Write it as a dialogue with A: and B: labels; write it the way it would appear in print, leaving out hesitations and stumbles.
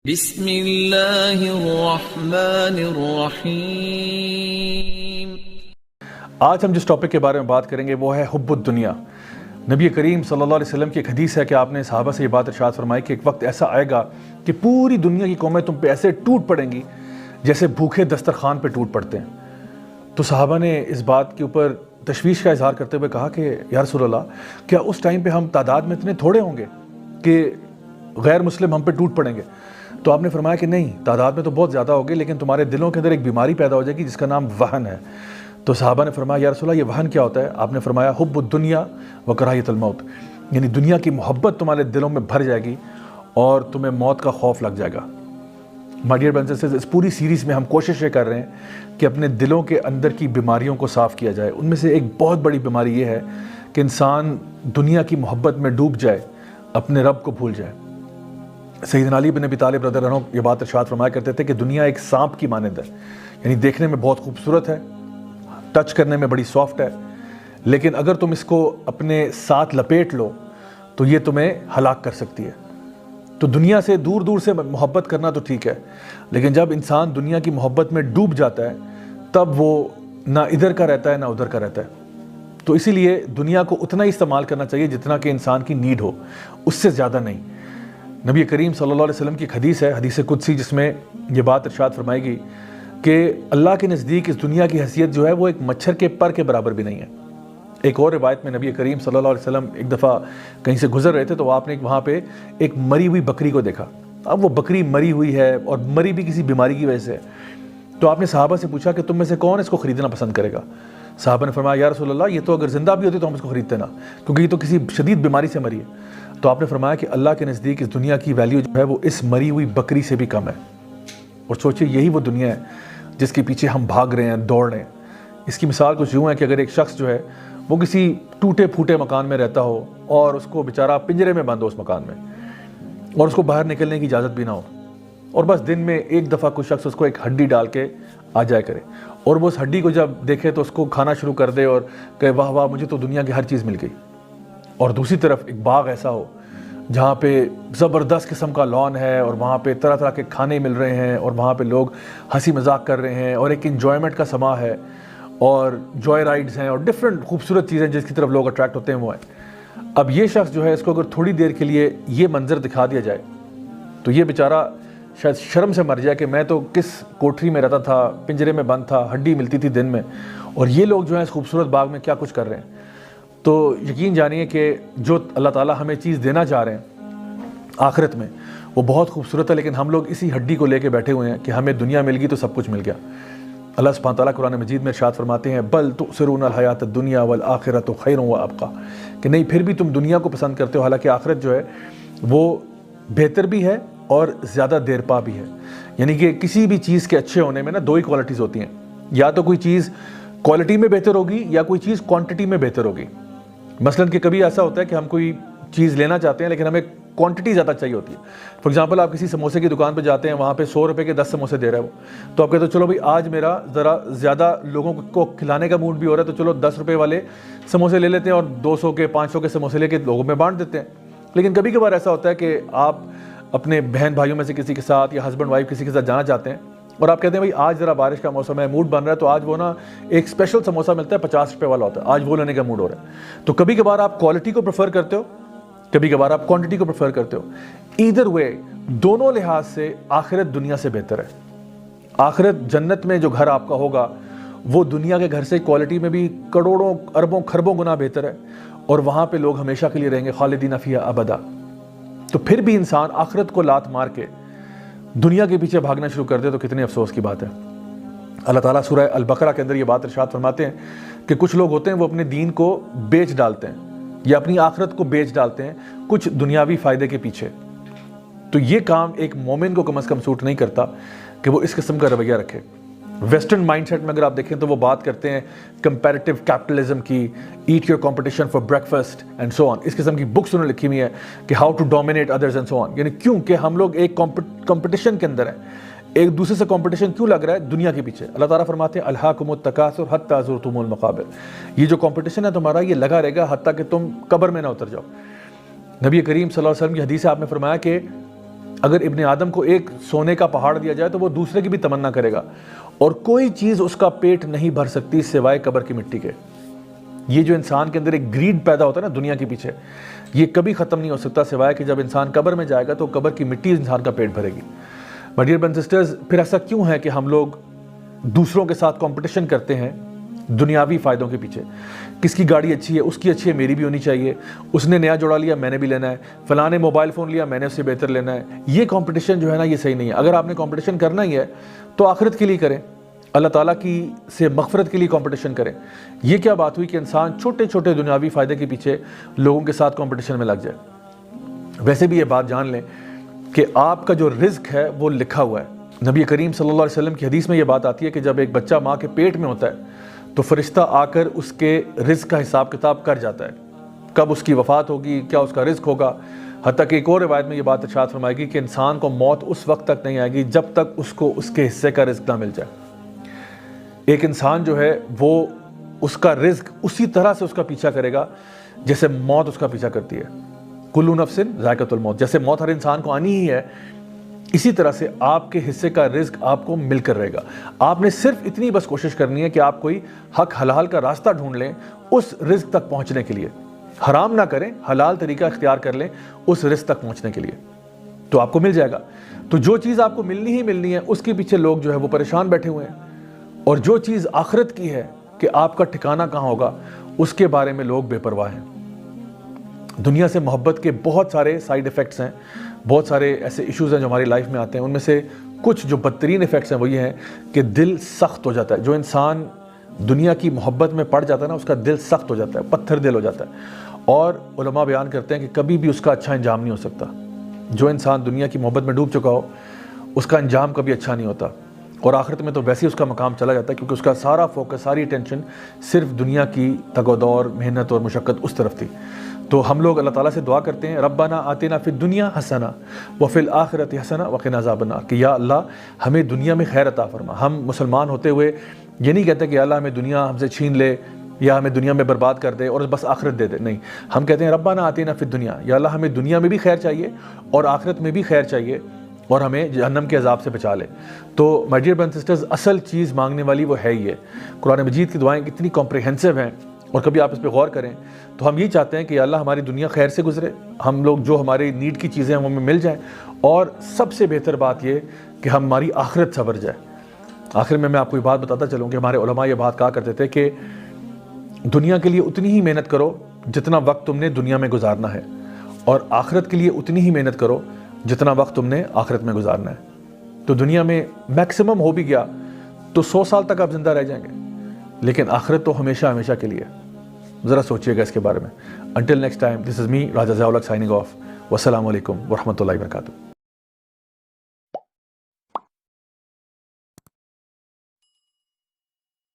A: بسم اللہ الرحمن الرحیم۔
B: آج ہم جس ٹاپک کے بارے میں بات کریں گے وہ ہے حب الدنیا۔ نبی کریم صلی اللہ علیہ وسلم کی ایک حدیث ہے کہ آپ نے صحابہ سے یہ بات ارشاد فرمائی کہ ایک وقت ایسا آئے گا کہ پوری دنیا کی قومیں تم پہ ایسے ٹوٹ پڑیں گی جیسے بھوکے دسترخوان پہ ٹوٹ پڑتے ہیں۔ تو صحابہ نے اس بات کے اوپر تشویش کا اظہار کرتے ہوئے کہا کہ یا رسول اللہ، کیا اس ٹائم پہ ہم تعداد میں اتنے تھوڑے ہوں گے کہ غیر مسلم ہم پہ ٹوٹ پڑیں گے؟ تو آپ نے فرمایا کہ نہیں، تعداد میں تو بہت زیادہ ہوگی، لیکن تمہارے دلوں کے اندر ایک بیماری پیدا ہو جائے گی جس کا نام وہن ہے۔ تو صحابہ نے فرمایا یا رسول اللہ، یہ وہن کیا ہوتا ہے؟ آپ نے فرمایا حب الدنیا و کراہیت الموت، یعنی دنیا کی محبت تمہارے دلوں میں بھر جائے گی اور تمہیں موت کا خوف لگ جائے گا۔ My dear brothers and sisters, اس پوری سیریز میں ہم کوشش یہ کر رہے ہیں کہ اپنے دلوں کے اندر کی بیماریوں کو صاف کیا جائے۔ ان میں سے ایک بہت بڑی بیماری یہ ہے کہ انسان دنیا کی محبت میں ڈوب جائے، اپنے رب کو بھول جائے۔ سیدنا علی بن ابی طالب رضی اللہ عنہ یہ بات ارشاد فرمایا کرتے تھے کہ دنیا ایک سانپ کی مانند ہے، یعنی دیکھنے میں بہت خوبصورت ہے، ٹچ کرنے میں بڑی سافٹ ہے، لیکن اگر تم اس کو اپنے ساتھ لپیٹ لو تو یہ تمہیں ہلاک کر سکتی ہے۔ تو دنیا سے دور دور سے محبت کرنا تو ٹھیک ہے، لیکن جب انسان دنیا کی محبت میں ڈوب جاتا ہے تب وہ نہ ادھر کا رہتا ہے نہ ادھر کا رہتا ہے۔ تو اسی لیے دنیا کو اتنا ہی استعمال کرنا چاہیے جتنا کہ انسان کی نیڈ ہو، اس سے زیادہ نہیں۔ نبی کریم صلی اللہ علیہ وسلم کی ایک حدیث ہے، حدیث قدسی، جس میں یہ بات ارشاد فرمائی گئی کہ اللہ کے نزدیک اس دنیا کی حیثیت جو ہے وہ ایک مچھر کے پر کے برابر بھی نہیں ہے۔ ایک اور روایت میں نبی کریم صلی اللہ علیہ وسلم ایک دفعہ کہیں سے گزر رہے تھے تو آپ نے وہاں پہ ایک مری ہوئی بکری کو دیکھا۔ اب وہ بکری مری ہوئی ہے اور مری بھی کسی بیماری کی وجہ سے ہے۔ تو آپ نے صحابہ سے پوچھا کہ تم میں سے کون اس کو خریدنا پسند کرے گا؟ صحابہ نے فرمایا یا رسول اللہ، یہ تو اگر زندہ بھی ہوتی تو ہم اس کو خریدتے نا، کیونکہ یہ تو کسی شدید بیماری سے مری ہے۔ تو آپ نے فرمایا کہ اللہ کے نزدیک اس دنیا کی ویلیو جو ہے وہ اس مری ہوئی بکری سے بھی کم ہے۔ اور سوچئے یہی وہ دنیا ہے جس کے پیچھے ہم بھاگ رہے ہیں، دوڑ رہے ہیں۔ اس کی مثال کچھ یوں ہے کہ اگر ایک شخص جو ہے وہ کسی ٹوٹے پھوٹے مکان میں رہتا ہو اور اس کو بیچارہ پنجرے میں بند ہو اس مکان میں، اور اس کو باہر نکلنے کی اجازت بھی نہ ہو، اور بس دن میں ایک دفعہ کوئی شخص اس کو ایک ہڈی ڈال کے آ جائے کرے، اور وہ اس ہڈی کو جب دیکھے تو اس کو کھانا شروع کر دے اور کہے واہ واہ مجھے تو دنیا کی ہر چیز مل گئی۔ اور دوسری طرف ایک باغ ایسا ہو جہاں پہ زبردست قسم کا لان ہے اور وہاں پہ طرح طرح کے کھانے مل رہے ہیں اور وہاں پہ لوگ ہنسی مذاق کر رہے ہیں اور ایک انجوائمنٹ کا سما ہے اور جوائے رائڈز ہیں اور ڈفرینٹ خوبصورت چیزیں جس کی طرف لوگ اٹریکٹ ہوتے ہیں وہ ہیں۔ اب یہ شخص جو ہے اس کو اگر تھوڑی دیر کے لیے یہ منظر دکھا دیا جائے تو یہ بیچارہ شاید شرم سے مر جائے کہ میں تو کس کوٹری میں رہتا تھا، پنجرے میں بند تھا، ہڈی ملتی تھی دن میں، اور یہ لوگ جو ہیں اس خوبصورت باغ میں کیا کچھ کر رہے ہیں۔ تو یقین جانیے کہ جو اللہ تعالیٰ ہمیں چیز دینا چاہ رہے ہیں آخرت میں وہ بہت خوبصورت ہے، لیکن ہم لوگ اسی ہڈی کو لے کے بیٹھے ہوئے ہیں کہ ہمیں دنیا مل گئی تو سب کچھ مل گیا۔ اللہ سبحانہ تعالیٰ قرآن مجید میں ارشاد فرماتے ہیں بل تؤثرون الحیات الدنیا والآخرۃ خیر وابقیٰ، کہ نہیں پھر بھی تم دنیا کو پسند کرتے ہو، حالانکہ آخرت جو ہے وہ بہتر بھی ہے اور زیادہ دیر پا بھی ہے۔ یعنی کہ کسی بھی چیز کے اچھے ہونے میں نا دو ہی کوالٹیز ہوتی ہیں، یا تو کوئی چیز کوالٹی میں بہتر ہوگی یا کوئی چیز کوانٹٹی میں بہتر ہوگی۔ مثلاً کہ کبھی ایسا ہوتا ہے کہ ہم کوئی چیز لینا چاہتے ہیں لیکن ہمیں کوانٹٹی زیادہ چاہیے ہوتی ہے۔ فار ایگزامپل آپ کسی سموسے کی دکان پہ جاتے ہیں، وہاں پہ 100 روپے کے 10 سموسے دے رہا ہے وہ، تو آپ کہتے ہو چلو بھائی آج میرا ذرا زیادہ لوگوں کو کھلانے کا موڈ بھی ہو رہا ہے تو چلو 10 روپے والے سموسے لے لیتے ہیں اور 200 کے 500 کے سموسے لے کے لوگوں میں بانٹ دیتے ہیں۔ لیکن کبھی کبھار ایسا ہوتا ہے کہ آپ اپنے بہن بھائیوں میں سے کسی کے ساتھ یا ہسبینڈ وائف کسی کے ساتھ جانا چاہتے ہیں اور آپ کہتے ہیں بھائی آج ذرا بارش کا موسم ہے، موڈ بن رہا ہے، تو آج وہ نا ایک اسپیشل سموسا ملتا ہے 50 روپے والا ہوتا ہے، آج وہ لینے کا موڈ ہو رہا ہے۔ تو کبھی کبھار آپ کوالٹی کو پریفر کرتے ہو، کبھی کبھار آپ کوانٹٹی کو پریفر کرتے ہو۔ ایدر وے دونوں لحاظ سے آخرت دنیا سے بہتر ہے۔ آخرت جنت میں جو گھر آپ کا ہوگا وہ دنیا کے گھر سے کوالٹی میں بھی کروڑوں اربوں کھربوں گنا بہتر ہے، اور وہاں پہ لوگ ہمیشہ کے لیے رہیں گے، خالدین فیہا ابدا۔ تو پھر بھی انسان آخرت کو لات مار کے دنیا کے پیچھے بھاگنا شروع کر دے تو کتنے افسوس کی بات ہے۔ اللہ تعالیٰ سورہ البقرہ کے اندر یہ بات ارشاد فرماتے ہیں کہ کچھ لوگ ہوتے ہیں وہ اپنے دین کو بیچ ڈالتے ہیں یا اپنی آخرت کو بیچ ڈالتے ہیں کچھ دنیاوی فائدے کے پیچھے۔ تو یہ کام ایک مومن کو کم از کم سوٹ نہیں کرتا کہ وہ اس قسم کا رویہ رکھے۔ ویسٹرن مائنڈ سیٹ میں اگر آپ دیکھیں تو وہ بات کرتے ہیں کمپیریٹیو کیپٹلزم کی، eat your competition for breakfast and so on, اس قسم کی بکس انہوں نے لکھی ہوئی ہیں کہ how to dominate others and so on, یعنی کیوں کہ ہم لوگ ایک کمپٹیشن کے اندر ہیں، ایک دوسرے سے کمپٹیشن کیوں لگ رہا ہے؟ دنیا کے پیچھے۔ اللہ تعالیٰ فرماتے ہیں الہاکم التکاثر حتی زرتم المقابر، یہ جو کمپٹیشن ہے تمہارا یہ لگا رہے گا حتیٰ کہ تم قبر میں نہ اتر جاؤ۔ نبی کریم صلی اللہ علیہ وسلم کی حدیث ہے، آپ نے فرمایا کہ اگر ابن آدم کو ایک سونے کا پہاڑ دیا جائے تو وہ دوسرے کی بھی تمنا کرے گا، اور کوئی چیز اس کا پیٹ نہیں بھر سکتی سوائے قبر کی مٹی کے۔ یہ جو انسان کے اندر ایک گریڈ پیدا ہوتا ہے نا دنیا کے پیچھے، یہ کبھی ختم نہیں ہو سکتا سوائے کہ جب انسان قبر میں جائے گا تو قبر کی مٹی انسان کا پیٹ بھرے گی۔ مائی ڈیئر برادرز اینڈ سسٹرز، پھر ایسا کیوں ہے کہ ہم لوگ دوسروں کے ساتھ کمپٹیشن کرتے ہیں دنیاوی فائدوں کے پیچھے؟ کس کی گاڑی اچھی ہے، اس کی اچھی ہے، میری بھی ہونی چاہیے، اس نے نیا جوڑا لیا میں نے بھی لینا ہے، فلاں نے موبائل فون لیا میں نے اس سے بہتر لینا ہے۔ یہ کمپٹیشن جو ہے نا یہ صحیح نہیں ہے۔ اگر آپ نے کمپٹیشن کرنا ہی ہے تو آخرت کے لیے کریں، اللہ تعالیٰ کی سے مغفرت کے لیے کمپٹیشن کریں۔ یہ کیا بات ہوئی کہ انسان چھوٹے چھوٹے دنیاوی فائدے کے پیچھے لوگوں کے ساتھ کمپٹیشن میں لگ جائے؟ ویسے بھی یہ بات جان لیں کہ آپ کا جو رزق ہے وہ لکھا ہوا ہے۔ نبی کریم صلی اللہ علیہ وسلم کی حدیث میں یہ بات آتی ہے کہ جب ایک بچہ ماں کے پیٹ میں ہوتا ہے تو فرشتہ آ کر اس کے رزق کا حساب کتاب کر جاتا ہے، کب اس کی وفات ہوگی، کیا اس کا رزق ہوگا۔ حتیٰ کہ ایک اور روایت میں یہ بات ارشاد فرمائے گی کہ انسان کو موت اس وقت تک نہیں آئے گی جب تک اس کو اس کے حصے کا رزق نہ مل جائے۔ ایک انسان جو ہے وہ اس کا رزق اسی طرح سے اس کا پیچھا کرے گا جیسے موت اس کا پیچھا کرتی ہے۔ کلو نفس ذائقۃ الموت، جیسے موت ہر انسان کو آنی ہی ہے، اسی طرح سے آپ کے حصے کا رزق آپ کو مل کر رہے گا۔ آپ نے صرف اتنی بس کوشش کرنی ہے کہ آپ کوئی حق حلال کا راستہ ڈھونڈ لیں اس رزق تک پہنچنے کے لیے، حرام نہ کریں، حلال طریقہ اختیار کر لیں اس رزق تک پہنچنے کے لیے، تو آپ کو مل جائے گا۔ تو جو چیز آپ کو ملنی ہی ملنی ہے اس کے پیچھے لوگ جو ہے وہ پریشان بیٹھے ہوئے ہیں، اور جو چیز آخرت کی ہے کہ آپ کا ٹھکانہ کہاں ہوگا اس کے بارے میں لوگ بے پرواہ ہیں۔ دنیا سے محبت کے بہت سارے سائیڈ ایفیکٹس ہیں، بہت سارے ایسے ایشوز ہیں جو ہماری لائف میں آتے ہیں، ان میں سے کچھ جو بدترین ایفیکٹس ہیں وہ یہ ہیں کہ دل سخت ہو جاتا ہے۔ جو انسان دنیا کی محبت میں پڑ جاتا ہے نا اس کا دل سخت ہو جاتا ہے، پتھر دل ہو جاتا ہے، اور علماء بیان کرتے ہیں کہ کبھی بھی اس کا اچھا انجام نہیں ہو سکتا۔ جو انسان دنیا کی محبت میں ڈوب چکا ہو اس کا انجام کبھی اچھا نہیں ہوتا، اور آخرت میں تو ویسے ہی اس کا مقام چلا جاتا ہے، کیونکہ اس کا سارا فوکس، ساری ٹینشن صرف دنیا کی تگ و دور، محنت اور مشقت اس طرف تھی۔ تو ہم لوگ اللہ تعالیٰ سے دعا کرتے ہیں ربنا آتنا فی الدنیا حسنہ وفی الآخرۃ حسنہ وقنا عذاب النار، کہ یا اللہ ہمیں دنیا میں خیر عطا فرما۔ ہم مسلمان ہوتے ہوئے یہ نہیں کہتے کہ یا اللہ ہمیں دنیا ہم سے چھین لے یا ہمیں دنیا میں برباد کر دے اور بس آخرت دے دے، نہیں، ہم کہتے ہیں ربنا آتنا فی الدنیا، یا اللہ ہمیں دنیا میں بھی خیر چاہیے اور آخرت میں بھی خیر چاہیے، اور ہمیں جہنم کے عذاب سے بچا لے۔ تو مائی ڈیئر برادرز اینڈ سسٹرز، اصل چیز مانگنے والی وہ ہے ہی ہے۔ قرآن مجید کی دعائیں کتنی کمپریہنسو ہیں، اور کبھی آپ اس پہ غور کریں تو ہم یہ چاہتے ہیں کہ اللہ ہماری دنیا خیر سے گزرے، ہم لوگ جو ہماری نیڈ کی چیزیں ہیں وہ ہمیں مل جائیں، اور سب سے بہتر بات یہ کہ ہماری آخرت سنور جائے۔ آخر میں آپ کو یہ بات بتاتا چلوں کہ ہمارے علماء یہ بات کہا کرتے تھے کہ دنیا کے لیے اتنی ہی محنت کرو جتنا وقت تم نے دنیا میں گزارنا ہے، اور آخرت کے لیے اتنی ہی محنت کرو جتنا وقت تم نے آخرت میں گزارنا ہے۔ تو دنیا میں میکسیمم ہو بھی گیا تو 100 سال تک آپ زندہ رہ جائیں گے، لیکن آخرت تو ہمیشہ ہمیشہ کے لیے۔ ذرا سوچئے گا اس کے بارے میں۔ انٹل نیکسٹ ٹائم، دس از می راجہ ضیاء الحق سائننگ آف، والسلام علیکم ورحمۃ اللہ وبرکاتہ۔